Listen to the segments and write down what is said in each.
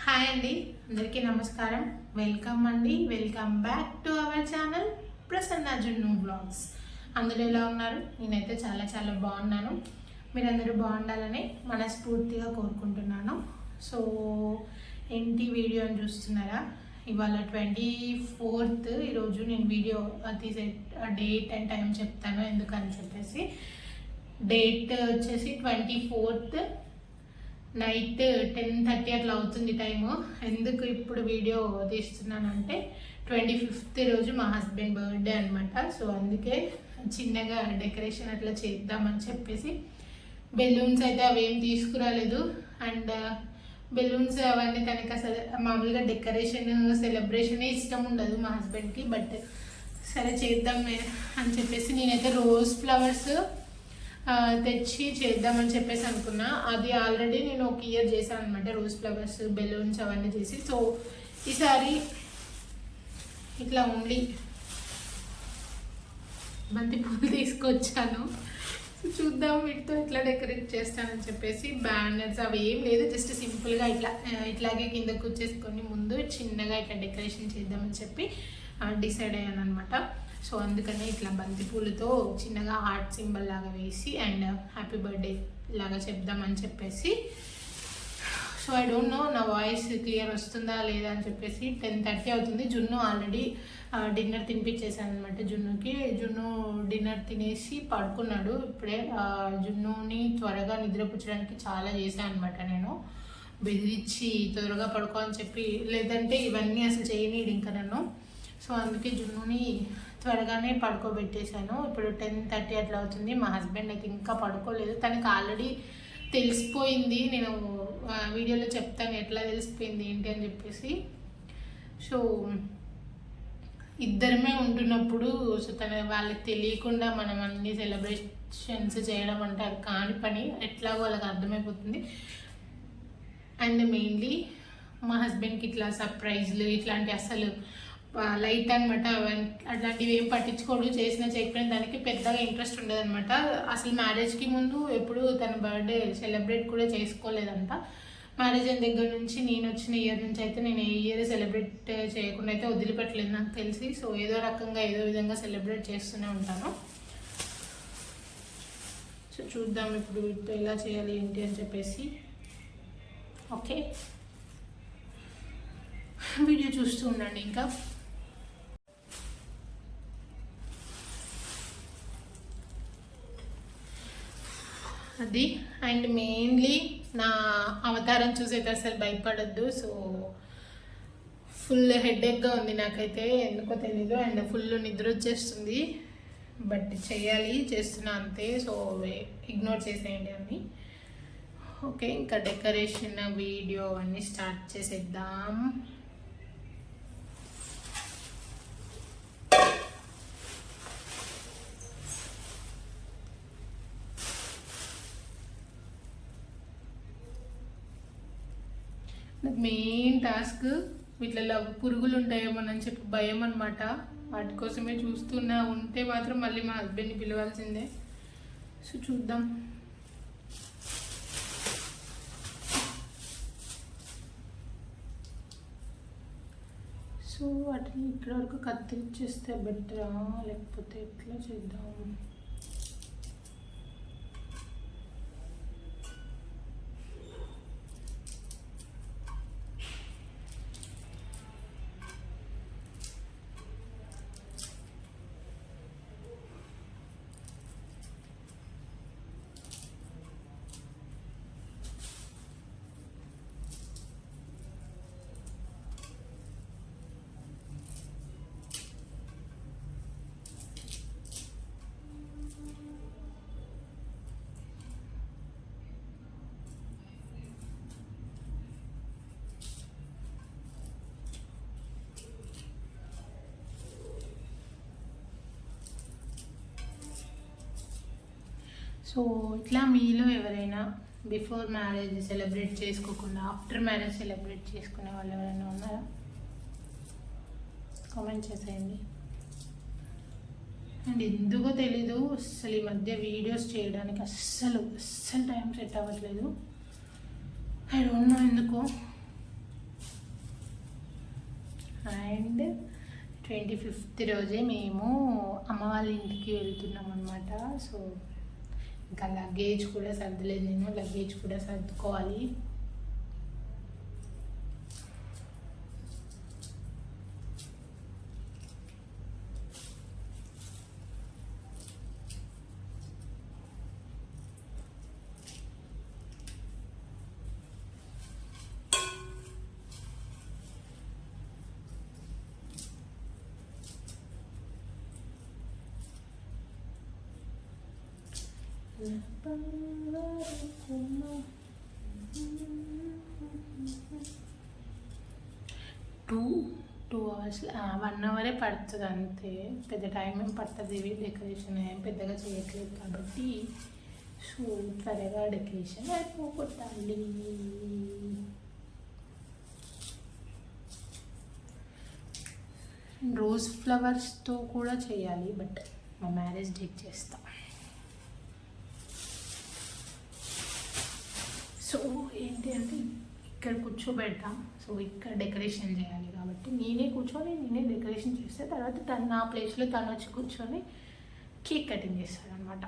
Hi అండి, అందరికీ నమస్కారం. Welcome back to our channel Prasanna జున్ను బ్లాగ్స్. అందరూ ఎలా ఉన్నారు? నేనైతే చాలా చాలా బాగున్నాను. మీరందరూ బాగుండాలని మనస్ఫూర్తిగా కోరుకుంటున్నాను. సో ఏంటి వీడియో అని చూస్తున్నారా? ఇవాళ 24th. ఈరోజు నేను వీడియో తీసే డేట్ అండ్ టైం చెప్తాను ఎందుకని చెప్పేసి. డేట్ వచ్చేసి 24th నైట్ 10:30 అట్లా అవుతుంది టైము. ఎందుకు ఇప్పుడు వీడియో తీస్తున్నానంటే 25th రోజు మా హస్బెండ్ బర్త్డే అనమాట. సో అందుకే చిన్నగా డెకరేషన్ అట్లా చేద్దామని చెప్పేసి బెలూన్స్ అయితే అవేం తీసుకురాలేదు. అండ్ బెలూన్స్ అవన్నీ తనకి అసలు మామూలుగా డెకరేషన్ సెలబ్రేషన్ ఇష్టం ఉండదు మా హస్బెండ్కి. బట్ సరే చేద్దాం అని చెప్పేసి నేనైతే రోజ్ ఫ్లవర్స్ తెచ్చి చేద్దామని చెప్పేసి అనుకున్నా. అది ఆల్రెడీ నేను ఒక ఇయర్ చేశాను అనమాట, రోజ్ ఫ్లవర్స్ బెలూన్స్ అవన్నీ చేసి. సో ఈసారి ఇట్లా ఓన్లీ బంతి పూలు తీసుకొచ్చాను. చూద్దాం వీటితో ఎట్లా డెకరేట్ చేస్తానని చెప్పేసి. బ్యానర్స్ అవి ఏం లేదు, జస్ట్ సింపుల్గా ఇట్లాగే కిందకు వచ్చేసుకొని ముందు చిన్నగా ఇట్లా డెకరేషన్ చేద్దామని చెప్పి డిసైడ్ అయ్యాను అనమాట. సో అందుకనే ఇట్లా బంతి పూలతో చిన్నగా హార్ట్ సింబల్ లాగా వేసి అండ్ హ్యాపీ బర్త్డే లాగా చెప్దామని చెప్పేసి. సో ఐ డోంట్ నో నా వాయిస్ క్లియర్ వస్తుందా లేదా అని చెప్పేసి. 10:30 అవుతుంది. జున్ను ఆల్రెడీ డిన్నర్ తినిపించేసాను అనమాట. జున్ను డిన్నర్ తినేసి పడుకున్నాడు ఇప్పుడే. జున్నుని త్వరగా నిద్రపుచ్చడానికి చాలా చేశాను అనమాట. నేను బెదిరించి త్వరగా పడుకో అని చెప్పి, లేదంటే ఇవన్నీ అసలు చేయనీడు ఇంకా నన్ను. సో అందుకే జున్నుని త్వరగానే పడుకోబెట్టేశాను. ఇప్పుడు 10:30 అట్లా అవుతుంది. మా హస్బెండ్ అయితే ఇంకా పడుకోలేదు. తనకు ఆల్రెడీ తెలిసిపోయింది. నేను వీడియోలో చెప్తాను ఎట్లా తెలిసిపోయింది ఏంటి అని చెప్పేసి. సో ఇద్దరమే ఉంటున్నప్పుడు సో వాళ్ళకి తెలియకుండా మనం అన్ని సెలబ్రేషన్స్ చేయడం అంటే అది కాని పని, ఎట్లాగో వాళ్ళకి అర్థమైపోతుంది. అండ్ మెయిన్లీ మా హస్బెండ్కి ఇట్లా సర్ప్రైజ్లు ఇట్లాంటి అసలు లైట్ అనమాట. అట్లాంటివి ఏం పట్టించుకోడు, చేసినా చేయకపోయినా దానికి పెద్దగా ఇంట్రెస్ట్ ఉండదు అనమాట. అసలు మ్యారేజ్కి ముందు ఎప్పుడు తన బర్త్డే సెలబ్రేట్ కూడా చేసుకోలేదంట. మ్యారేజ్ అయిన దగ్గర నుంచి, నేను వచ్చిన ఇయర్ నుంచి అయితే నేను ఏ ఇయర్ సెలబ్రేట్ చేయకుండా అయితే వదిలిపెట్టలేదు నాకు తెలిసి. సో ఏదో రకంగా ఏదో విధంగా సెలబ్రేట్ చేస్తూనే ఉంటాను. సో చూద్దాం ఇప్పుడు ఎలా చేయాలి ఏంటి అని చెప్పేసి. ఓకే, వీడియో చూస్తూ ఉండండి ఇంకా. అది అండ్ మెయిన్లీ నా అవతారం చూసైతే అసలు భయపడద్దు. సో ఫుల్ హెడేక్గా ఉంది నాకైతే, ఎందుకో తెలీదు. అండ్ ఫుల్ నిద్ర వచ్చేస్తుంది. బట్ చేస్తున్నా అంతే. సో ఇగ్నోర్ చేసేయండి అన్నీ. ఓకే, ఇంకా డెకరేషన్ వీడియో అన్నీ స్టార్ట్ చేసేద్దాం. నాకు మెయిన్ టాస్క్ వీటిలో పురుగులు ఉంటాయేమోనని చెప్పి భయం అనమాట. వాటి కోసమే చూస్తున్నా. ఉంటే మాత్రం మళ్ళీ మా హస్బెండ్ని పిలవాల్సిందే. సో చూద్దాం. సో వాటిని ఇక్కడ వరకు కత్తిరించేస్తే బెటరా, లేకపోతే ఎట్లా చేద్దాం? సో ఇట్లా మీలో ఎవరైనా బిఫోర్ మ్యారేజ్ సెలబ్రేట్ చేసుకోకుండా ఆఫ్టర్ మ్యారేజ్ సెలబ్రేట్ చేసుకునే వాళ్ళు ఎవరైనా ఉన్నారా? కామెంట్ చేసేయండి. అండ్ ఎందుకో తెలీదు అసలు ఈ మధ్య వీడియోస్ చేయడానికి అస్సలు టైం సెట్ అవ్వట్లేదు. ఐ డోంట్ నో ఎందుకో. అండ్ 25th రోజే మేము అమ్మ వాళ్ళ ఇంటికి వెళ్తున్నాం అనమాట. సో ఇంకా లగేజ్ కూడా సర్దలేదు, నేను లగేజ్ కూడా సర్దుకోవాలి. టూ అవర్స్ 1 అవరే పడుతుంది అంతే, పెద్ద టైం ఏం పడుతుంది. ఇవి డెకరేషన్ ఏం పెద్దగా చేయట్లేదు కాబట్టి సో త్వరగా డెకరేషన్ అయిపోగొట్టాలి. రోజ్ ఫ్లవర్స్తో కూడా చేయాలి, బట్ మా మ్యారేజ్ డేట్ చేస్తాం. సో ఏంటి అంటే ఇక్కడ కూర్చోబెడతాం, సో ఇక్కడ డెకరేషన్ చేయాలి కాబట్టి నేనే కూర్చొని నేనే డెకరేషన్ చేస్తే తర్వాత తను నా ప్లేస్లో తను వచ్చి కూర్చొని కేక్ కటింగ్ చేస్తాడు అనమాట.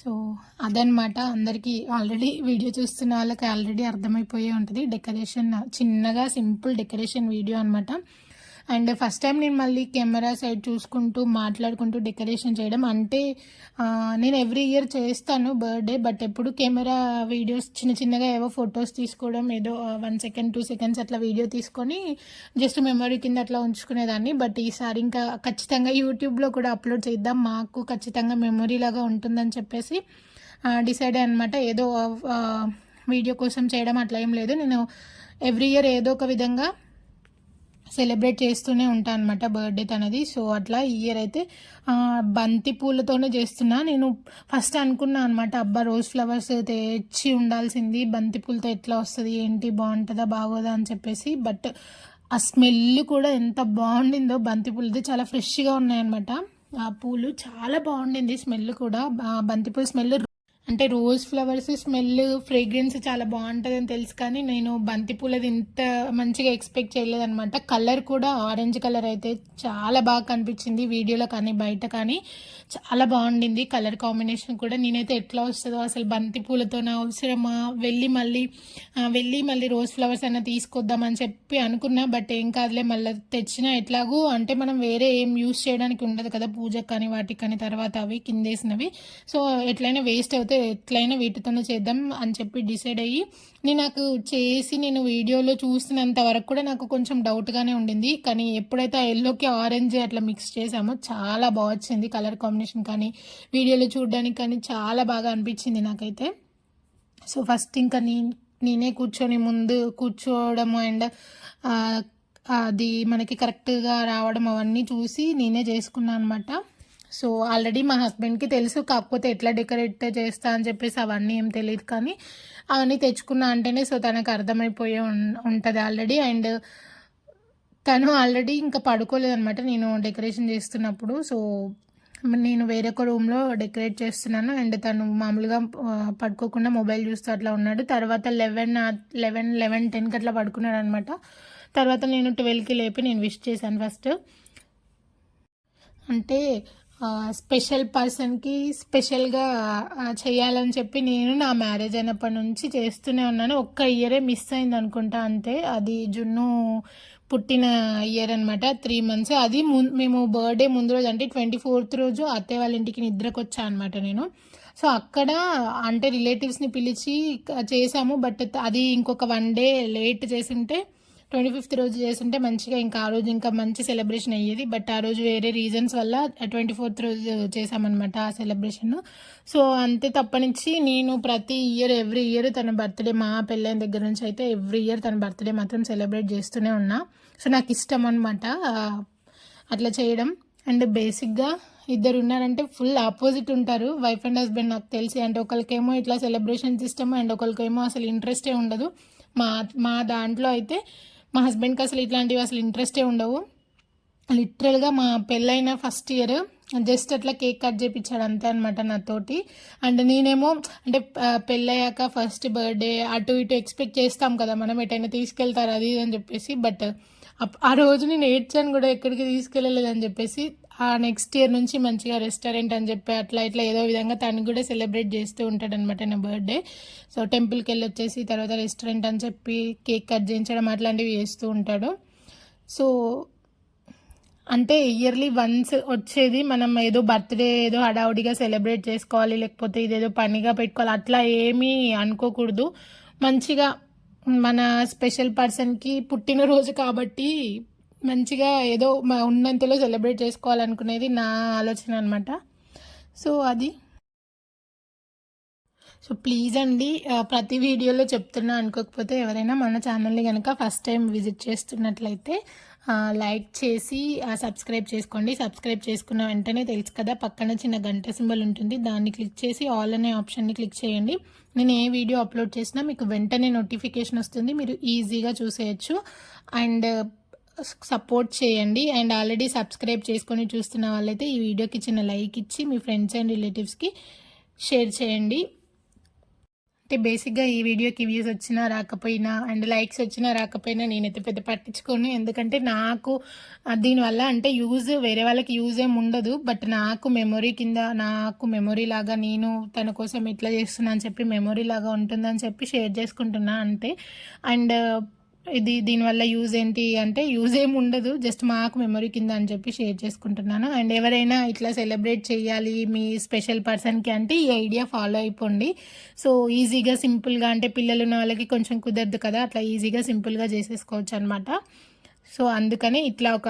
సో అదనమాట. అందరికీ ఆల్రెడీ వీడియో చూస్తున్న వాళ్ళకి ఆల్రెడీ అర్థమైపోయే ఉంటుంది. డెకరేషన్ చిన్నగా సింపుల్ డెకరేషన్ వీడియో అనమాట. అండ్ ఫస్ట్ టైం నేను మళ్ళీ కెమెరా సైడ్ చూసుకుంటూ మాట్లాడుకుంటూ డెకరేషన్ చేయడం. అంటే నేను ఎవ్రీ ఇయర్ చేస్తాను బర్త్డే, బట్ ఎప్పుడు కెమెరా వీడియోస్ చిన్నగా ఏవో ఫొటోస్ తీసుకోవడం, ఏదో 1 సెకండ్ 2 సెకండ్స్ అట్లా వీడియో తీసుకొని జస్ట్ మెమరీ కింద అట్లా ఉంచుకునేదాన్ని. బట్ ఈసారి ఇంకా ఖచ్చితంగా యూట్యూబ్లో కూడా అప్లోడ్ చేద్దాం, మాకు ఖచ్చితంగా మెమరీ లాగా ఉంటుందని చెప్పేసి డిసైడ్ అనమాట. ఏదో వీడియో కోసం చేయడం అట్లా ఏం లేదు, నేను ఎవ్రీ ఇయర్ ఏదో ఒక విధంగా సెలబ్రేట్ చేస్తూనే ఉంటాను అనమాట బర్త్డే తనది. సో అట్లా ఈ ఇయర్ అయితే బంతి పూలతోనే చేస్తున్నా. నేను ఫస్ట్ అనుకున్నా అనమాట, అబ్బా రోజ్ ఫ్లవర్స్ తెచ్చి ఉండాల్సింది, బంతి పూలతో ఎట్లా వస్తుంది ఏంటి, బాగుంటుందా బాగోదా అని చెప్పేసి. బట్ ఆ స్మెల్ కూడా ఎంత బాగుండిందో, బంతి పూలది చాలా ఫ్రెష్గా ఉన్నాయన్నమాట. ఆ పూలు చాలా బాగుండింది, స్మెల్ కూడా బంతిపూల స్మెల్. అంటే రోజ్ ఫ్లవర్స్ స్మెల్ ఫ్రేగ్రెన్స్ చాలా బాగుంటుంది అని తెలుసు, కానీ నేను బంతిపూలది ఇంత మంచిగా ఎక్స్పెక్ట్ చేయలేదన్నమాట. కలర్ కూడా ఆరెంజ్ కలర్ అయితే చాలా బాగా కనిపించింది వీడియోలో కానీ బయట కానీ, చాలా బాగుండింది కలర్ కాంబినేషన్ కూడా. నేనైతే ఎట్లా వస్తుందో అసలు బంతిపూలతో నా అవసరమా, వెళ్ళి మళ్ళీ రోజ్ ఫ్లవర్స్ అన్న తీసుకొద్దామని చెప్పి అనుకున్నా. బట్ ఏం కాదులే, మళ్ళీ తెచ్చినా ఎట్లాగూ అంటే మనం వేరే ఏం యూస్ చేయడానికి ఉండదు కదా పూజకు కానీ వాటికి కానీ, తర్వాత అవి కిందేసినవి. సో ఎట్లయినా వేస్ట్ అవుతాయి, ఎట్లయినా వీటితోనే చేద్దాం అని చెప్పి డిసైడ్ అయ్యి నేను వీడియోలో చూసినంత వరకు కూడా నాకు కొంచెం డౌట్గానే ఉండింది. కానీ ఎప్పుడైతే ఆ ఎల్లోకి ఆరెంజ్ అట్లా మిక్స్ చేసామో చాలా బాగా వచ్చింది కలర్ కాంబినేషన్ కానీ, వీడియోలో చూడడానికి కానీ చాలా బాగా అనిపించింది నాకైతే. సో ఫస్ట్ ఇంకా నేనే ముందు కూర్చోవడము అండ్ అది మనకి కరెక్ట్గా రావడం అవన్నీ చూసి నేనే చేసుకున్నాను అనమాట. సో ఆల్రెడీ మా హస్బెండ్కి తెలుసు, కాకపోతే ఎట్లా డెకరేట్ చేస్తా అని చెప్పేసి అవన్నీ ఏం తెలియదు, కానీ అవన్నీ తెచ్చుకున్నా అంటేనే సో తనకు అర్థమైపోయే ఉంటుంది ఆల్రెడీ. అండ్ తను ఆల్రెడీ ఇంకా పడుకోలేదనమాట నేను డెకరేషన్ చేస్తున్నప్పుడు. సో నేను వేరొక రూమ్లో డెకరేట్ చేస్తున్నాను అండ్ తను మామూలుగా పడుకోకుండా మొబైల్ చూస్తూ అట్లా ఉన్నాడు. తర్వాత 11:10కి అట్లా పడుకున్నాడు అనమాట. తర్వాత నేను 12కి లేపి నేను విష్ చేశాను ఫస్ట్. అంటే స్పెషల్ పర్సన్కి స్పెషల్గా చేయాలని చెప్పి నేను నా మ్యారేజ్ అయినప్పటి నుంచి చేస్తూనే ఉన్నాను. ఒక్క ఇయరే మిస్ అయింది అనుకుంటా అంతే, అది జున్ను పుట్టిన ఇయర్ అనమాట, 3 months. అది మేము బర్త్డే ముందు రోజు అంటే 24th రోజు అత్తయ్య వాళ్ళ ఇంటికి నిద్రకు వచ్చా అనమాట నేను. సో అక్కడ అంటే రిలేటివ్స్ని పిలిచి చేసాము, బట్ అది ఇంకొక 1 day లేట్ చేసింటే 25th రోజు చేస్తుంటే మంచిగా ఇంకా ఆ రోజు ఇంకా మంచి సెలబ్రేషన్ అయ్యేది. బట్ ఆ రోజు వేరే రీజన్స్ వల్ల 24th రోజు చేసామన్నమాట ఆ సెలబ్రేషన్. సో అంతే తప్పనించి నేను ప్రతి ఇయర్ ఎవ్రీ ఇయర్ తన బర్త్డే, మా పెళ్ళైన దగ్గర నుంచి అయితే ఎవ్రీ ఇయర్ తన బర్త్డే మాత్రం సెలబ్రేట్ చేస్తూనే ఉన్నా. సో నాకు ఇష్టం అనమాట అట్లా చేయడం. అండ్ బేసిక్గా ఇద్దరు ఉన్నారంటే ఫుల్ ఆపోజిట్ ఉంటారు, వైఫ్ అండ్ హస్బెండ్ నాకు తెలిసి. అంటే ఒకరికేమో ఇట్లా సెలబ్రేషన్స్ ఇష్టం అండ్ ఒకరికేమో అసలు ఇంట్రెస్టే ఉండదు. మా దాంట్లో అయితే మా హస్బెండ్కి అసలు ఇట్లాంటివి అసలు ఇంట్రెస్టే ఉండవు. లిటరల్గా మా పెళ్ళైన ఫస్ట్ ఇయర్ జస్ట్ అట్లా కేక్ కట్ చేయించాడు అంతే అనమాట నాతోటి. అండ్ నేనేమో అంటే పెళ్ళయ్యాక ఫస్ట్ బర్త్డే అటు ఇటు ఎక్స్పెక్ట్ చేస్తాం కదా మనం, ఎటైనా తీసుకెళ్తారు అది ఇది అని చెప్పేసి. బట్ ఆ రోజు నేను ఏడ్చాను కూడా, ఎక్కడికి తీసుకెళ్ళలేదని చెప్పేసి. ఆ నెక్స్ట్ ఇయర్ నుంచి మంచిగా రెస్టారెంట్ అని చెప్పి అట్లా ఇట్లా ఏదో విధంగా తను కూడా సెలబ్రేట్ చేస్తూ ఉంటాడు అనమాట నా బర్త్డే. సో టెంపుల్కి వెళ్ళి వచ్చేసి తర్వాత రెస్టారెంట్ అని చెప్పి కేక్ కట్ చేయించడం అట్లాంటివి చేస్తూ ఉంటాడు. సో అంటే ఇయర్లీ వన్స్ వచ్చేది, మనం ఏదో బర్త్డే ఏదో హడావుడిగా సెలబ్రేట్ చేసుకోవాలి, లేకపోతే ఇదేదో పనిగా పెట్టుకోవాలి అట్లా ఏమీ అనుకోకూడదు. మంచిగా మన స్పెషల్ పర్సన్కి పుట్టినరోజు కాబట్టి మంచిగా ఏదో ఉన్నంతలో సెలబ్రేట్ చేసుకోవాలనుకునేది నా ఆలోచన అనమాట. సో అది. సో ప్లీజ్ అండి, ప్రతి వీడియోలో చెప్తున్నా అనుకోకపోతే ఎవరైనా మన ఛానల్ని కనుక ఫస్ట్ టైం విజిట్ చేస్తున్నట్లయితే లైక్ చేసి సబ్స్క్రైబ్ చేసుకోండి. సబ్స్క్రైబ్ చేసుకున్న వెంటనే తెలుసు కదా పక్కన చిన్న గంట సింబల్ ఉంటుంది, దాన్ని క్లిక్ చేసి ఆల్ అనే ఆప్షన్ని క్లిక్ చేయండి. నేను ఏ వీడియో అప్లోడ్ చేసినా మీకు వెంటనే నోటిఫికేషన్ వస్తుంది, మీరు ఈజీగా చూసేయచ్చు. అండ్ సపోర్ట్ చేయండి. అండ్ ఆల్రెడీ సబ్స్క్రైబ్ చేసుకొని చూస్తున్న వాళ్ళైతే ఈ వీడియోకి చిన్న లైక్ ఇచ్చి మీ ఫ్రెండ్స్ అండ్ రిలేటివ్స్కి షేర్ చేయండి. అంటే బేసిక్గా ఈ వీడియోకి వ్యూస్ వచ్చినా రాకపోయినా అండ్ లైక్స్ వచ్చినా రాకపోయినా నేనైతే పెద్ద పట్టించుకోను. ఎందుకంటే నాకు దీనివల్ల అంటే యూజ్ వేరే వాళ్ళకి యూజ్ ఏమి ఉండదు. బట్ నాకు మెమొరీ కింద, నాకు మెమొరీ లాగా నేను తన కోసం ఇట్లా చేస్తున్నా అని చెప్పి మెమొరీ లాగా ఉంటుందని చెప్పి షేర్ చేసుకుంటున్నా అంతే. అండ్ దీనివల్ల యూజ్ ఏంటి అంటే యూజ్ ఏమి ఉండదు, జస్ట్ మాకు మెమొరీ కింద అని చెప్పి షేర్ చేసుకుంటున్నాను. అండ్ ఎవరైనా ఇట్లా సెలబ్రేట్ చేయాలి మీ స్పెషల్ పర్సన్కి అంటే ఈ ఐడియా ఫాలో అయిపోండి. సో ఈజీగా సింపుల్గా, అంటే పిల్లలు ఉన్న వాళ్ళకి కొంచెం కుదరదు కదా, అట్లా ఈజీగా సింపుల్గా చేసేసుకోవచ్చు అనమాట. సో అందుకని ఇట్లా ఒక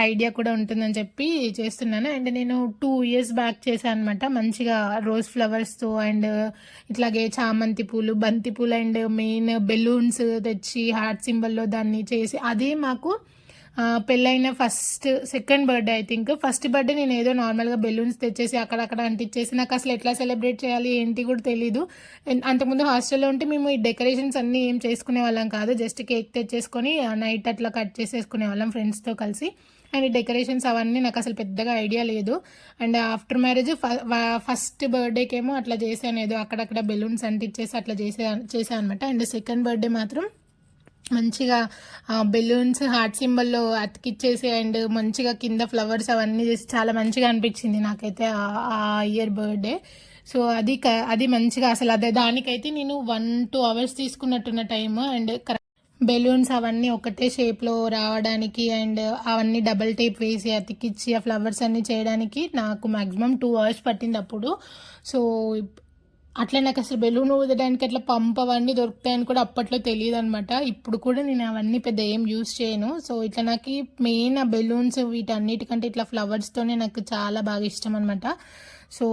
ఐడియా కూడా ఉంటుందని చెప్పి చేస్తున్నాను. అండ్ నేను 2 years బ్యాక్ చేశాను అనమాట, మంచిగా రోజ్ ఫ్లవర్స్తో అండ్ ఇట్లాగే చామంతి పూలు, బంతి పూలు అండ్ మెయిన్ బెలూన్స్ తెచ్చి హార్ట్ సింబల్లో దాన్ని చేసి, అదే మాకు పెళ్ళైన second birthday I think. First birthday నేను ఏదో నార్మల్గా బెలూన్స్ తెచ్చేసి అక్కడక్కడ అంటించేసి, నాకు అసలు ఎట్లా సెలబ్రేట్ చేయాలి ఏంటి కూడా తెలీదు. అంతకుముందు హాస్టల్లో ఉంటే మేము ఈ డెకరేషన్స్ అన్నీ ఏం చేసుకునే వాళ్ళం కాదు, జస్ట్ కేక్ తెచ్చేసుకొని నైట్ అట్లా కట్ చేసేసుకునే వాళ్ళం ఫ్రెండ్స్తో కలిసి. అండ్ డెకరేషన్స్ అవన్నీ నాకు అసలు పెద్దగా ఐడియా లేదు. అండ్ ఆఫ్టర్ మ్యారేజ్ ఫస్ట్ బర్త్డేకేమో అట్లా చేశాను, ఏదో అక్కడక్కడ బెలూన్స్ అంటించేసి అట్లా చేశాను అనమాట. అండ్ సెకండ్ బర్త్డే మాత్రం మంచిగా బెలూన్స్ హార్ట్ సింబల్లో అతికిచ్చేసి అండ్ మంచిగా కింద ఫ్లవర్స్ అవన్నీ చేసి చాలా మంచిగా అనిపించింది నాకైతే ఆ ఇయర్ బర్త్డే. సో అది మంచిగా అసలు దానికైతే నేను 1-2 hours తీసుకున్నట్టున్న టైము. అండ్ బెలూన్స్ అవన్నీ ఒకటే షేప్లో రావడానికి అండ్ అవన్నీ డబల్ టేప్ వేసి అతికిచ్చి ఆ ఫ్లవర్స్ అన్నీ చేయడానికి నాకు మ్యాక్సిమం 2 hours పట్టింది అప్పుడు. సో అట్లా నాకు అసలు బెలూన్ ఊదడానికి అట్లా పంప్ అవన్నీ దొరుకుతాయని కూడా అప్పట్లో తెలియదు అనమాట. ఇప్పుడు కూడా నేను అవన్నీ పెద్ద ఏం యూస్ చేయను. సో ఇట్లా నాకు మెయిన్ ఆ బెలూన్స్ వీటన్నిటికంటే ఇట్లా ఫ్లవర్స్తోనే నాకు చాలా బాగా ఇష్టం అనమాట. సో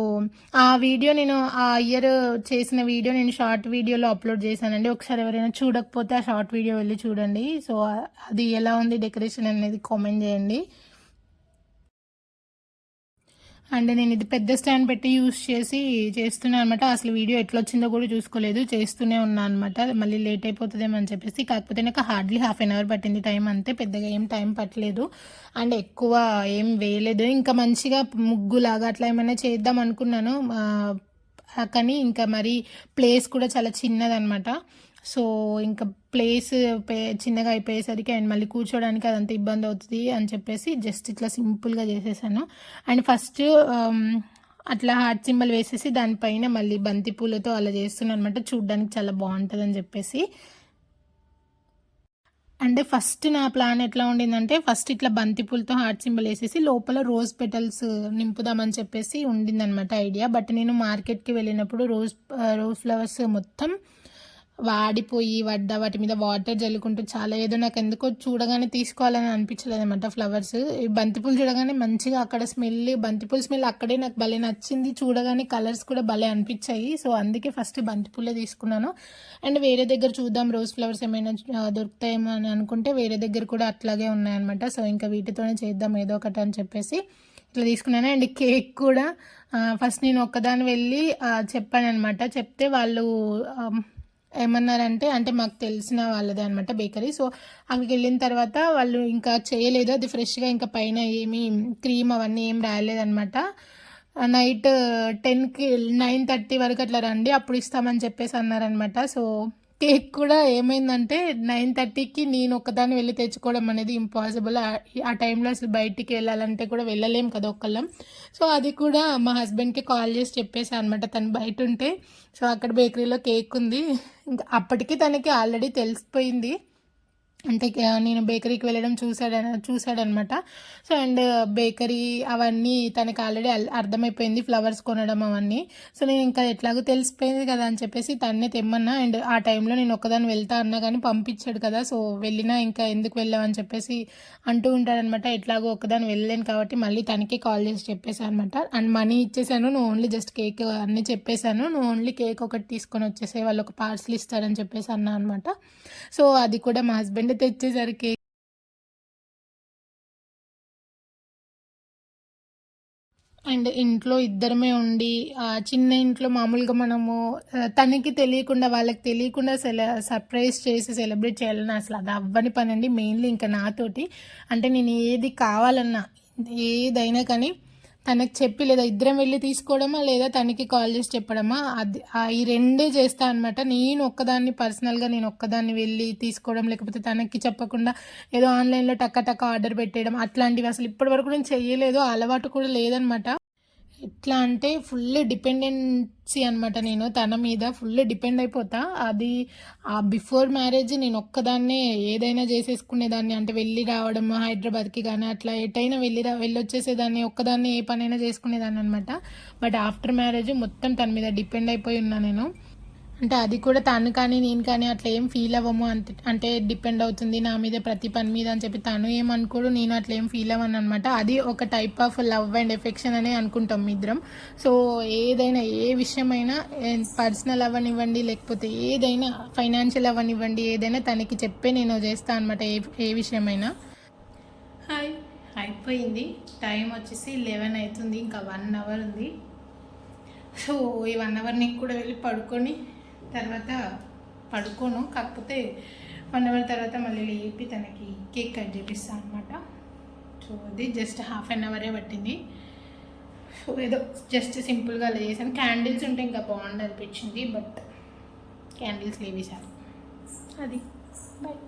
ఆ వీడియో నేను ఆ ఇయర్ చేసిన వీడియో నేను షార్ట్ వీడియోలో అప్లోడ్ చేశానండి. ఒకసారి ఎవరైనా చూడకపోతే ఆ షార్ట్ వీడియో వెళ్ళి చూడండి. సో అది ఎలా ఉంది డెకరేషన్ అనేది కామెంట్ చేయండి. అండ్ నేను ఇది పెద్ద స్టాండ్ పెట్టి యూస్ చేసి చేస్తున్నాను అనమాట. అసలు వీడియో ఎట్లా వచ్చిందో కూడా చూసుకోలేదు, చేస్తూనే ఉన్నాను అనమాట. మళ్ళీ లేట్ అయిపోతుందేమో అని చెప్పేసి. కాకపోతే నాకు హార్డ్లీ 1/2 hour పట్టింది టైం అంతే, పెద్దగా ఏం టైం పట్టలేదు. అండ్ ఎక్కువ ఏం వేయలేదు. ఇంకా మంచిగా ముగ్గులాగా అట్లా ఏమైనా చేద్దాం అనుకున్నాను, కానీ ఇంకా మరి ప్లేస్ కూడా చాలా చిన్నదనమాట. సో ఇంకా ప్లేస్ చిన్నగా అయిపోయేసరికి అండ్ మళ్ళీ కూర్చోడానికి అదంతా ఇబ్బంది అవుతుంది అని చెప్పేసి జస్ట్ ఇట్లా సింపుల్గా చేసేసాను. అండ్ ఫస్ట్ అట్లా హార్ట్ సింబల్ వేసేసి దానిపైన మళ్ళీ బంతి పూలతో అలా చేస్తున్నాను అనమాట, చూడ్డానికి చాలా బాగుంటుంది అని చెప్పేసి. అంటే ఫస్ట్ నా ప్లాన్ ఎట్లా ఉండిందంటే, ఫస్ట్ ఇట్లా బంతిపూలతో హార్ట్ సింబల్ వేసేసి లోపల రోజ్ పెటల్స్ నింపుదామని చెప్పేసి ఉండిందనమాట ఐడియా. బట్ నేను మార్కెట్కి వెళ్ళినప్పుడు రోజ్ ఫ్లవర్స్ మొత్తం వాడిపోయి వాటి మీద వాటర్ జల్లుకుంటూ చాలా ఏదో నాకు ఎందుకో చూడగానే తీసుకోవాలని అనిపించలేదు అనమాట. ఫ్లవర్స్ బంతిపూలు చూడగానే మంచిగా అక్కడ బంతిపూల స్మెల్ అక్కడే నాకు భలే నచ్చింది, చూడగానే కలర్స్ కూడా భలే అనిపించాయి. సో అందుకే ఫస్ట్ బంతిపూలే తీసుకున్నాను. అండ్ వేరే దగ్గర చూద్దాం రోజ్ ఫ్లవర్స్ ఏమైనా దొరుకుతాయేమో అని అనుకుంటే వేరే దగ్గర కూడా అట్లాగే ఉన్నాయన్నమాట. సో ఇంకా వీటితోనే చేద్దాం ఏదో ఒకటి అని చెప్పేసి ఇట్లా తీసుకున్నాను. అండ్ కేక్ కూడా ఫస్ట్ నేను ఒక్కదాన్ని వెళ్ళి చెప్పాను అనమాట. చెప్తే వాళ్ళు ఏమన్నారంటే, అంటే మాకు తెలిసిన వాళ్ళదే అనమాట బేకరీ. సో అక్కడికి వెళ్ళిన తర్వాత వాళ్ళు ఇంకా చేయలేదు, అది ఫ్రెష్గా ఇంకా పైన ఏమి క్రీమ్ అవన్నీ ఏం రాయలేదనమాట. నైట్ 10కి 9:30 వరకు అట్లా రండి, అప్పుడు ఇస్తామని చెప్పేసి అన్నారనమాట. సో కేక్ కూడా ఏమైందంటే 9:30కి నేను ఒక్కదాన్ని వెళ్ళి తెచ్చుకోవడం అనేది ఇంపాసిబుల్. ఆ టైంలో అసలు బయటికి వెళ్ళాలంటే కూడా వెళ్ళలేం కదా ఒక్కళ్ళం. సో అది కూడా మా హస్బెండ్కి కాల్ చేసి చెప్పేసాను అనమాట, తను బయట ఉంటే. సో అక్కడ బేకరీలో కేక్ ఉంది. ఇంకా అప్పటికి తనకి ఆల్రెడీ తెలిసిపోయింది, అంటే నేను బేకరీకి వెళ్ళడం చూశాడనమాట. సో అండ్ బేకరీ అవన్నీ తనకు ఆల్రెడీ అర్థమైపోయింది, ఫ్లవర్స్ కొనడం అవన్నీ. సో నేను ఇంకా ఎట్లాగో తెలిసిపోయింది కదా అని చెప్పేసి తన్నే తెమ్మన్నా. అండ్ ఆ టైంలో నేను ఒక్కదాన్ని వెళ్తా అన్నా కానీ పంపించాడు కదా, సో వెళ్ళినా ఇంకా ఎందుకు వెళ్ళామని చెప్పేసి అంటూ ఉంటాడనమాట. ఎట్లాగో ఒక్కదాన్ని వెళ్ళలేను కాబట్టి మళ్ళీ తనకే కాల్ చేసి చెప్పేశాను అనమాట. అండ్ మనీ ఇచ్చేసాను, నువ్వు ఓన్లీ జస్ట్ కేక్ అన్నీ చెప్పేశాను, నువ్వు ఓన్లీ కేక్ ఒకటి తీసుకొని వచ్చేసే, వాళ్ళు ఒక పార్సల్ ఇస్తారని చెప్పేసి అన్నా అనమాట. సో అది కూడా మా హస్బెండ్ తెచ్చేసరికి అండ్ ఇంట్లో ఇద్దరమే ఉండి చిన్న ఇంట్లో మామూలుగా మనము తనకి తెలియకుండా వాళ్ళకి తెలియకుండా సర్ప్రైజ్ చేసి సెలబ్రేట్ చేయాలని అసలు అది అవ్వని పని అండి. మెయిన్లీ ఇంకా నాతోటి అంటే నేను ఏది కావాలన్నా ఏదైనా కానీ తనకు చెప్పి, లేదా ఇద్దరం వెళ్ళి తీసుకోవడమా, లేదా తనకి కాల్ చేసి చెప్పడమా, అది ఈ రెండే చేస్తా అనమాట. నేను ఒక్కదాన్ని పర్సనల్గా నేను ఒక్కదాన్ని వెళ్ళి తీసుకోవడం, లేకపోతే తనకి చెప్పకుండా ఏదో ఆన్లైన్లో టక్క ఆర్డర్ పెట్టేయడం, అట్లాంటివి అసలు ఇప్పటివరకు నేను చెయ్యలేదు, అలవాటు కూడా లేదనమాట. ఎట్లా అంటే ఫుల్ డిపెండెన్సీ అనమాట, నేను తన మీద ఫుల్ డిపెండ్ అయిపోతా. అది బిఫోర్ మ్యారేజ్ నేను ఒక్కదాన్నే ఏదైనా చేసేసుకునేదాన్ని, అంటే వెళ్ళి రావడం హైదరాబాద్కి కానీ అట్లా ఎటైనా వెళ్ళొచ్చేసేదాన్ని, ఒక్కదాన్ని ఏ పనైనా చేసుకునేదాన్ని అనమాట. బట్ ఆఫ్టర్ మ్యారేజ్ మొత్తం తన మీద డిపెండ్ అయిపోయి ఉన్నా నేను. అంటే అది కూడా తను కానీ నేను కానీ అట్లా ఏం ఫీల్ అవ్వము, అంటే డిపెండ్ అవుతుంది నా మీద ప్రతి పని మీద అని చెప్పి తను ఏమనుకోడు, నేను అట్లా ఏం ఫీల్ అవ్వను అనమాట. అది ఒక type of love and affection అనే అనుకుంటాం ఇద్దరం. సో ఏదైనా ఏ విషయమైనా, పర్సనల్ అవ్వనివ్వండి లేకపోతే ఏదైనా ఫైనాన్షియల్ అవ్వనివ్వండి, ఏదైనా తనకి చెప్పే నేను చేస్తాను అనమాట, ఏ విషయమైనా. హాయ్, అయిపోయింది టైం వచ్చేసి 11 అవుతుంది, ఇంకా 1 అవర్ ఉంది. సో ఈ 1 అవర్ నీకు కూడా వెళ్ళి పడుకొని తర్వాత పడుకోను, కాకపోతే 1 అవర్ తర్వాత మళ్ళీ లేపి తనకి కేక్ కట్ చేపిస్తాను అనమాట. సో అది జస్ట్ హాఫ్ అన్ అవరే పట్టింది. సో ఏదో జస్ట్ సింపుల్గా అలా చేశాను. క్యాండిల్స్ ఉంటే ఇంకా బాగుంది అనిపించింది, బట్ క్యాండిల్స్ లేవేశారు. అది బాయ్.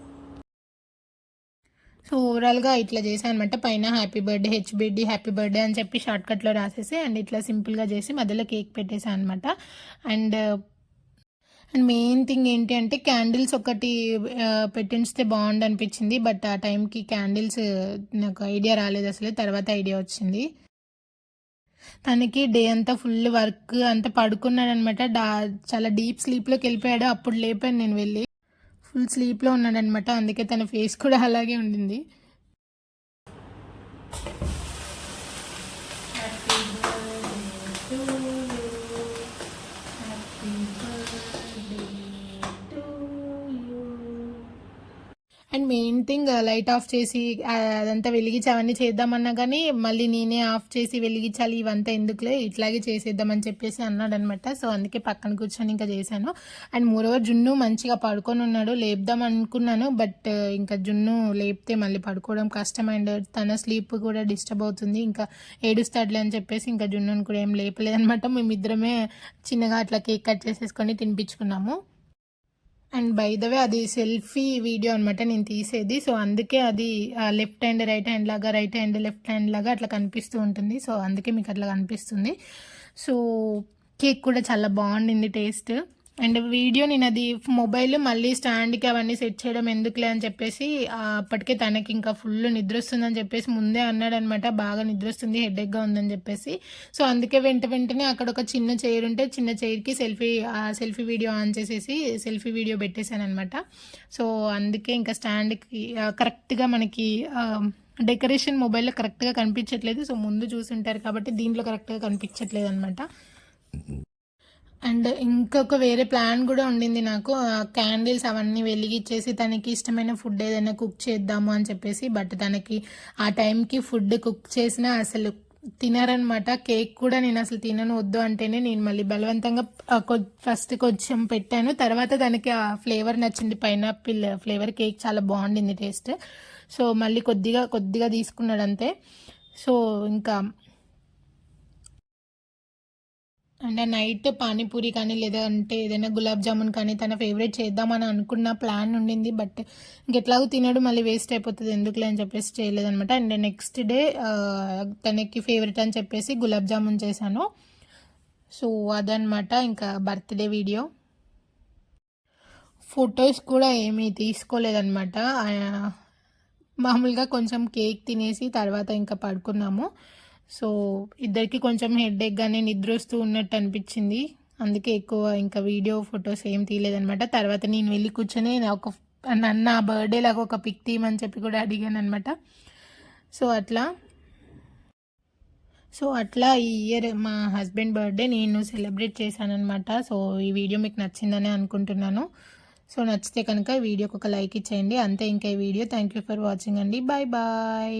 సో ఓవరాల్గా ఇట్లా చేశాను అనమాట. పైన happy birthday, HBD happy birthday అని చెప్పి షార్ట్కట్లో రాసేసి అండ్ ఇట్లా సింపుల్గా చేసి మధ్యలో కేక్ పెట్టేశాను అనమాట. అండ్ మెయిన్ థింగ్ ఏంటి అంటే క్యాండిల్స్ ఒకటి పెట్టించితే బాగుండు అనిపించింది, బట్ ఆ టైంకి క్యాండిల్స్ నాకు ఐడియా రాలేదు అసలు, తర్వాత ఐడియా వచ్చింది. తనకి డే అంతా ఫుల్ వర్క్ అంతా పడుకున్నాడు అనమాట, చాలా డీప్ స్లీప్లోకి వెళ్ళిపోయాడు. అప్పుడు లేపాను నేను వెళ్ళి, ఫుల్ స్లీప్లో ఉన్నాడనమాట, అందుకే తన ఫేస్ కూడా అలాగే ఉండింది. And main thing light of చేసి అదంతా వెలిగించి అవన్నీ చేద్దామన్నా కానీ మళ్ళీ నేనే ఆఫ్ చేసి వెలిగించాలి, ఇవంతా ఎందుకులే ఇట్లాగే చేసేద్దామని చెప్పేసి అన్నాడనమాట. సో అందుకే పక్కన కూర్చొని ఇంకా చేశాను. అండ్ మోరోవర్ జున్ను మంచిగా పడుకొని ఉన్నాడు, లేపుదాం అనుకున్నాను, బట్ ఇంకా జున్ను లేపితే మళ్ళీ పడుకోవడం కష్టం అండ్ తన స్లీప్ కూడా డిస్టర్బ్ అవుతుంది, ఇంకా ఏడుస్తాడులే అని చెప్పేసి ఇంకా జున్నుని కూడా ఏం లేపలేదనమాట. మేమిద్దరమే చిన్నగా అట్లా కేక్ కట్ చేసేసుకొని తినిపించుకున్నాము. అండ్ బై ద వే అది సెల్ఫీ వీడియో అనమాట నేను తీసేది, సో అందుకే అది లెఫ్ట్ హ్యాండ్ రైట్ హ్యాండ్ లాగా, రైట్ హ్యాండ్ లెఫ్ట్ హ్యాండ్ లాగా అట్లా కనిపిస్తూ ఉంటుంది. సో అందుకే మీకు అట్లా కనిపిస్తుంది. సో కేక్ కూడా చాలా బాగుండింది టేస్ట్. అండ్ వీడియో నేను అది మొబైల్ మళ్ళీ స్టాండ్కి అవన్నీ సెట్ చేయడం ఎందుకులే అని చెప్పేసి అప్పటికే తనకి ఇంకా ఫుల్ నిద్ర వస్తుందని చెప్పేసి ముందే అన్నాడనమాట, బాగా నిద్ర వస్తుంది, హెడేక్గా ఉందని చెప్పేసి. సో అందుకే వెంటనే అక్కడ ఒక చిన్న చైర్ ఉంటే చిన్న చైర్కి సెల్ఫీ వీడియో ఆన్ చేసేసి సెల్ఫీ వీడియో పెట్టేశాను అనమాట. సో అందుకే ఇంకా స్టాండ్కి కరెక్ట్గా మనకి డెకరేషన్ మొబైల్లో కరెక్ట్గా కనిపించట్లేదు. సో ముందు చూసుంటారు కాబట్టి దీంట్లో కరెక్ట్గా కనిపించట్లేదు అనమాట. అండ్ ఇంకొక వేరే ప్లాన్ కూడా ఉండింది నాకు, క్యాండిల్స్ అవన్నీ వెలిగించేసి తనకి ఇష్టమైన ఫుడ్ ఏదైనా కుక్ చేద్దాము అని చెప్పేసి. బట్ తనకి ఆ టైంకి ఫుడ్ కుక్ చేసినా అసలు తినారనమాట. కేక్ కూడా నేను అసలు తినను వద్దు అంటేనే నేను మళ్ళీ బలవంతంగా ఫస్ట్ కొంచెం పెట్టాను. తర్వాత దానికి ఆ ఫ్లేవర్ నచ్చింది, పైనాపిల్ ఫ్లేవర్. కేక్ చాలా బాగుండింది టేస్ట్. సో మళ్ళీ కొద్దిగా కొద్దిగా తీసుకున్నాడు అంతే. సో ఇంకా అంటే నైట్ పానీపూరి కానీ లేదంటే ఏదైనా గులాబ్ జామున్ కానీ తన ఫేవరెట్ చేద్దామని అనుకున్న ప్లాన్ ఉండింది. బట్ ఇంకెట్లాగో తినడు, మళ్ళీ వేస్ట్ అయిపోతుంది ఎందుకులే అని చెప్పేసి చేయలేదనమాట. అండ్ నెక్స్ట్ డే తనకి ఫేవరెట్ అని చెప్పేసి గులాబ్ జామున్ చేశాను. సో అదనమాట ఇంకా బర్త్డే వీడియో. ఫొటోస్ కూడా ఏమీ తీసుకోలేదన్నమాట. మామూలుగా కొంచెం కేక్ తినేసి తర్వాత ఇంకా పడుకున్నాము. సో ఇద్దరికి కొంచెం హెడేక్ గానే నిద్ర వస్తూ ఉన్నట్టు అనిపించింది. అందుకే ఎక్కువ ఇంకా వీడియో ఫొటోస్ ఏం తీయలేదనమాట. తర్వాత నేను వెళ్ళి కూర్చొని నా బర్త్డే లాగా ఒక పిక్ తీయమని చెప్పి కూడా అడిగాను అనమాట. సో అట్లా ఈ ఇయర్ మా హస్బెండ్ బర్త్డే నేను సెలబ్రేట్ చేశానమాట. సో ఈ వీడియో మీకు నచ్చిందని అనుకుంటున్నాను. సో నచ్చితే కనుక వీడియోకి ఒక లైక్ ఇచ్చేయండి అంతే. ఇంకా ఈ video thank you for watching అండి. Bye bye.